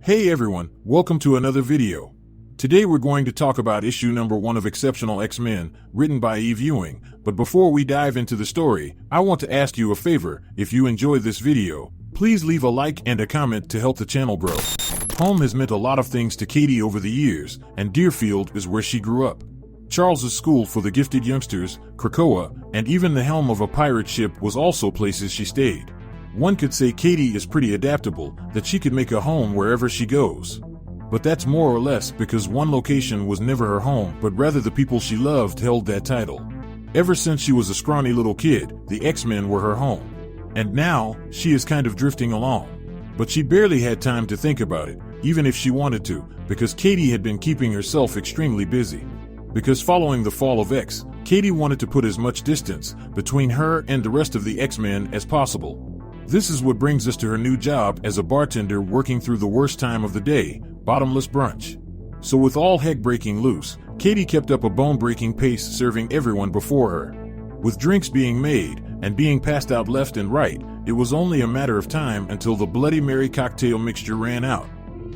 Hey everyone, welcome to another video. Today we're going to talk about issue number 1 of Exceptional X-Men, written by Eve Ewing, but before we dive into the story, I want to ask you a favor. If you enjoyed this video, please leave a like and a comment to help the channel grow. Home has meant a lot of things to Katie over the years, and Deerfield is where she grew up. Charles's school for the gifted youngsters, Krakoa, and even the helm of a pirate ship was also places she stayed. One could say Katie is pretty adaptable, that she could make a home wherever she goes. But that's more or less because one location was never her home, but rather the people she loved held that title. Ever since she was a scrawny little kid, the X-Men were her home. And now, she is kind of drifting along. But she barely had time to think about it, even if she wanted to, because Katie had been keeping herself extremely busy. Because following the fall of X, Katie wanted to put as much distance between her and the rest of the X-Men as possible. This is what brings us to her new job as a bartender working through the worst time of the day, bottomless brunch. So with all heck breaking loose, Katie kept up a bone-breaking pace serving everyone before her. With drinks being made and being passed out left and right, it was only a matter of time until the Bloody Mary cocktail mixture ran out.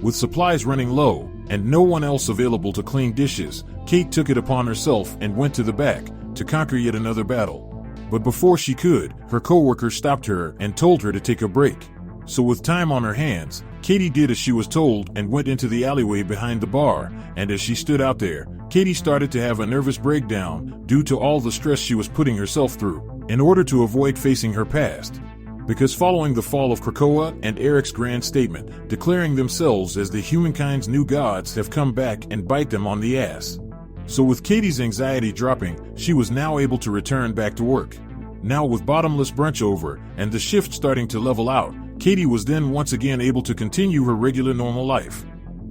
With supplies running low and no one else available to clean dishes, Kate took it upon herself and went to the back to conquer yet another battle. But before she could, her coworker stopped her and told her to take a break. So with time on her hands, Katie did as she was told and went into the alleyway behind the bar, and as she stood out there, Katie started to have a nervous breakdown due to all the stress she was putting herself through, in order to avoid facing her past. Because following the fall of Krakoa and Eric's grand statement, declaring themselves as the humankind's new gods have come back and bite them on the ass. So with Katie's anxiety dropping, she was now able to return back to work. Now with bottomless brunch over and the shift starting to level out, Katie was then once again able to continue her regular normal life.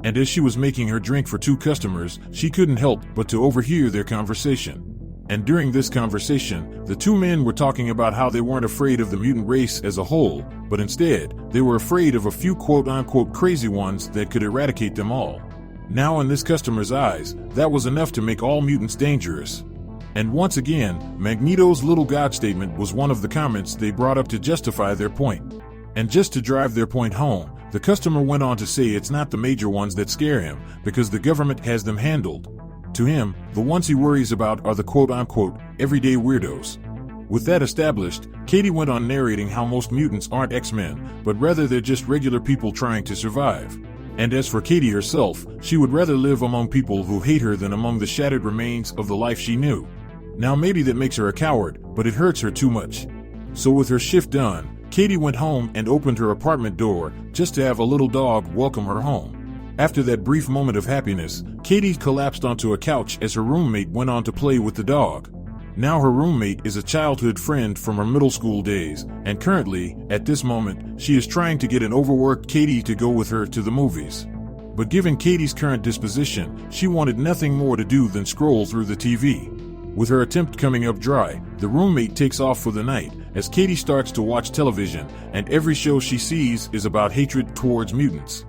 And as she was making her drink for 2 customers, she couldn't help but to overhear their conversation. And during this conversation, the 2 men were talking about how they weren't afraid of the mutant race as a whole, but instead, they were afraid of a few quote-unquote crazy ones that could eradicate them all. Now in this customer's eyes, that was enough to make all mutants dangerous. And once again, Magneto's little god statement was one of the comments they brought up to justify their point. And just to drive their point home, the customer went on to say it's not the major ones that scare him, because the government has them handled. To him, the ones he worries about are the quote-unquote everyday weirdos. With that established, Katie went on narrating how most mutants aren't X-Men, but rather they're just regular people trying to survive. And as for Katie herself, she would rather live among people who hate her than among the shattered remains of the life she knew. Now maybe that makes her a coward, but it hurts her too much. So with her shift done, Katie went home and opened her apartment door just to have a little dog welcome her home. After that brief moment of happiness, Katie collapsed onto a couch as her roommate went on to play with the dog. Now her roommate is a childhood friend from her middle school days, and currently, at this moment, she is trying to get an overworked Katie to go with her to the movies. But given Katie's current disposition, she wanted nothing more to do than scroll through the TV. With her attempt coming up dry, the roommate takes off for the night, as Katie starts to watch television, and every show she sees is about hatred towards mutants.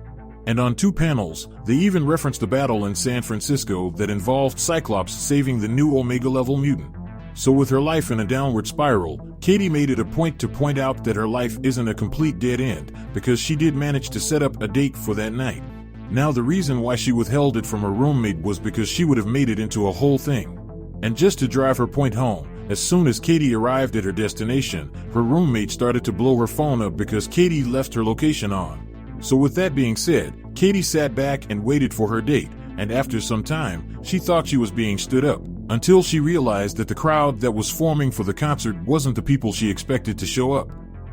And on 2 panels, they even referenced a battle in San Francisco that involved Cyclops saving the new Omega-level mutant. So with her life in a downward spiral, Katie made it a point to point out that her life isn't a complete dead end, because she did manage to set up a date for that night. Now the reason why she withheld it from her roommate was because she would have made it into a whole thing. And just to drive her point home, as soon as Katie arrived at her destination, her roommate started to blow her phone up because Katie left her location on. So with that being said, Katie sat back and waited for her date, and after some time, she thought she was being stood up, until she realized that the crowd that was forming for the concert wasn't the people she expected to show up.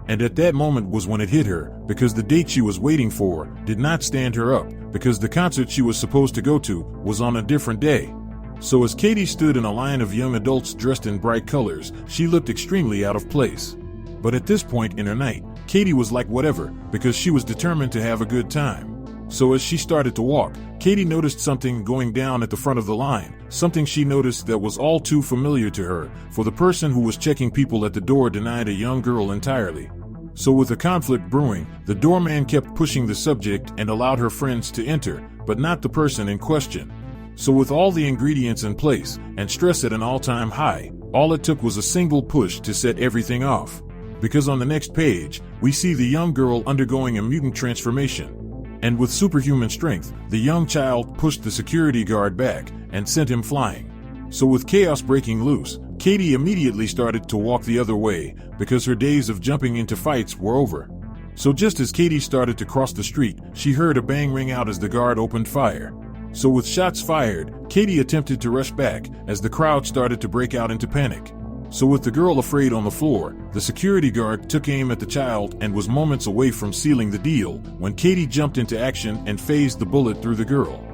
And at that moment was when it hit her, because the date she was waiting for did not stand her up, because the concert she was supposed to go to was on a different day. So as Katie stood in a line of young adults dressed in bright colors, she looked extremely out of place. But at this point in her night, Katie was like whatever, because she was determined to have a good time. So as she started to walk, Katie noticed something going down at the front of the line, something she noticed that was all too familiar to her, for the person who was checking people at the door denied a young girl entirely. So with a conflict brewing, the doorman kept pushing the subject and allowed her friends to enter, but not the person in question. So with all the ingredients in place, and stress at an all-time high, all it took was a single push to set everything off. Because on the next page, we see the young girl undergoing a mutant transformation. And with superhuman strength, the young child pushed the security guard back and sent him flying. So with chaos breaking loose, Katie immediately started to walk the other way because her days of jumping into fights were over. So just as Katie started to cross the street, she heard a bang ring out as the guard opened fire. So with shots fired, Katie attempted to rush back as the crowd started to break out into panic. So with the girl afraid on the floor, the security guard took aim at the child and was moments away from sealing the deal when Katie jumped into action and phased the bullet through the girl.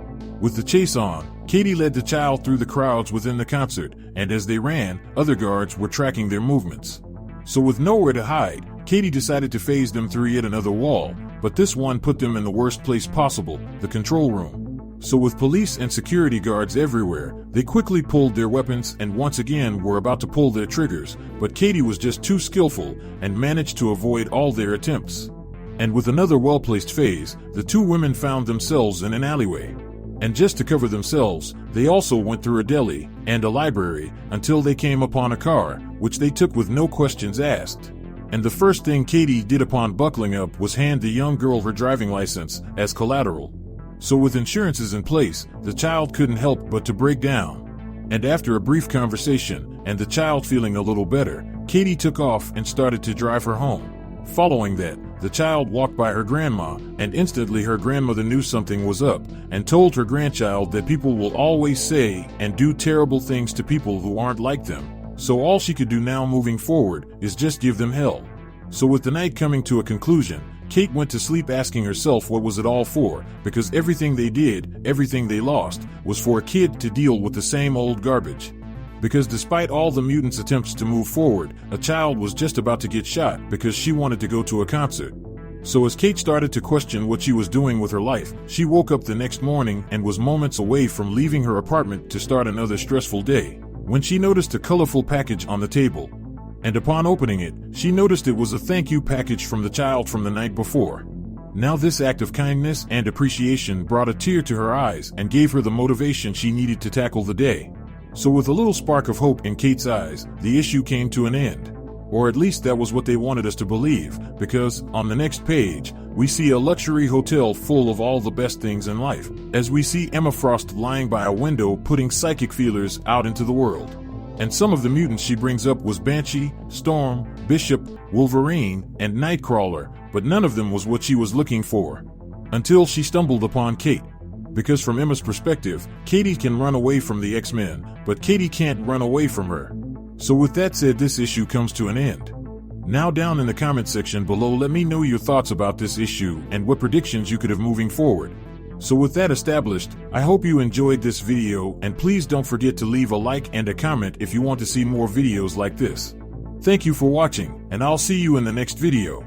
With the chase on, Katie led the child through the crowds within the concert, and as they ran, other guards were tracking their movements. So with nowhere to hide, Katie decided to phase them through yet another wall, but this one put them in the worst place possible, the control room. So with police and security guards everywhere, they quickly pulled their weapons and once again were about to pull their triggers, but Katie was just too skillful and managed to avoid all their attempts. And with another well-placed phase, the two women found themselves in an alleyway. And just to cover themselves, they also went through a deli and a library until they came upon a car, which they took with no questions asked. And the first thing Katie did upon buckling up was hand the young girl her driving license as collateral. So with insurances in place, the child couldn't help but to break down. And after a brief conversation, and the child feeling a little better, Katie took off and started to drive her home. Following that, the child walked by her grandma, and instantly her grandmother knew something was up, and told her grandchild that people will always say and do terrible things to people who aren't like them. So all she could do now moving forward is just give them hell. So with the night coming to a conclusion, Kate went to sleep asking herself what was it all for, because everything they did, everything they lost, was for a kid to deal with the same old garbage. Because despite all the mutants' attempts to move forward, a child was just about to get shot because she wanted to go to a concert. So as Kate started to question what she was doing with her life, she woke up the next morning and was moments away from leaving her apartment to start another stressful day, when she noticed a colorful package on the table. And upon opening it, she noticed it was a thank you package from the child from the night before. Now this act of kindness and appreciation brought a tear to her eyes and gave her the motivation she needed to tackle the day. So with a little spark of hope in Kate's eyes, the issue came to an end. Or at least that was what they wanted us to believe, because on the next page, we see a luxury hotel full of all the best things in life, as we see Emma Frost lying by a window putting psychic feelers out into the world. And some of the mutants she brings up was Banshee, Storm, Bishop, Wolverine, and Nightcrawler, but none of them was what she was looking for. Until she stumbled upon Kate. Because from Emma's perspective, Katie can run away from the X-Men, but Katie can't run away from her. So with that said, this issue comes to an end. Now down in the comment section below, let me know your thoughts about this issue and what predictions you could have moving forward. So with that established, I hope you enjoyed this video, and please don't forget to leave a like and a comment if you want to see more videos like this. Thank you for watching, and I'll see you in the next video.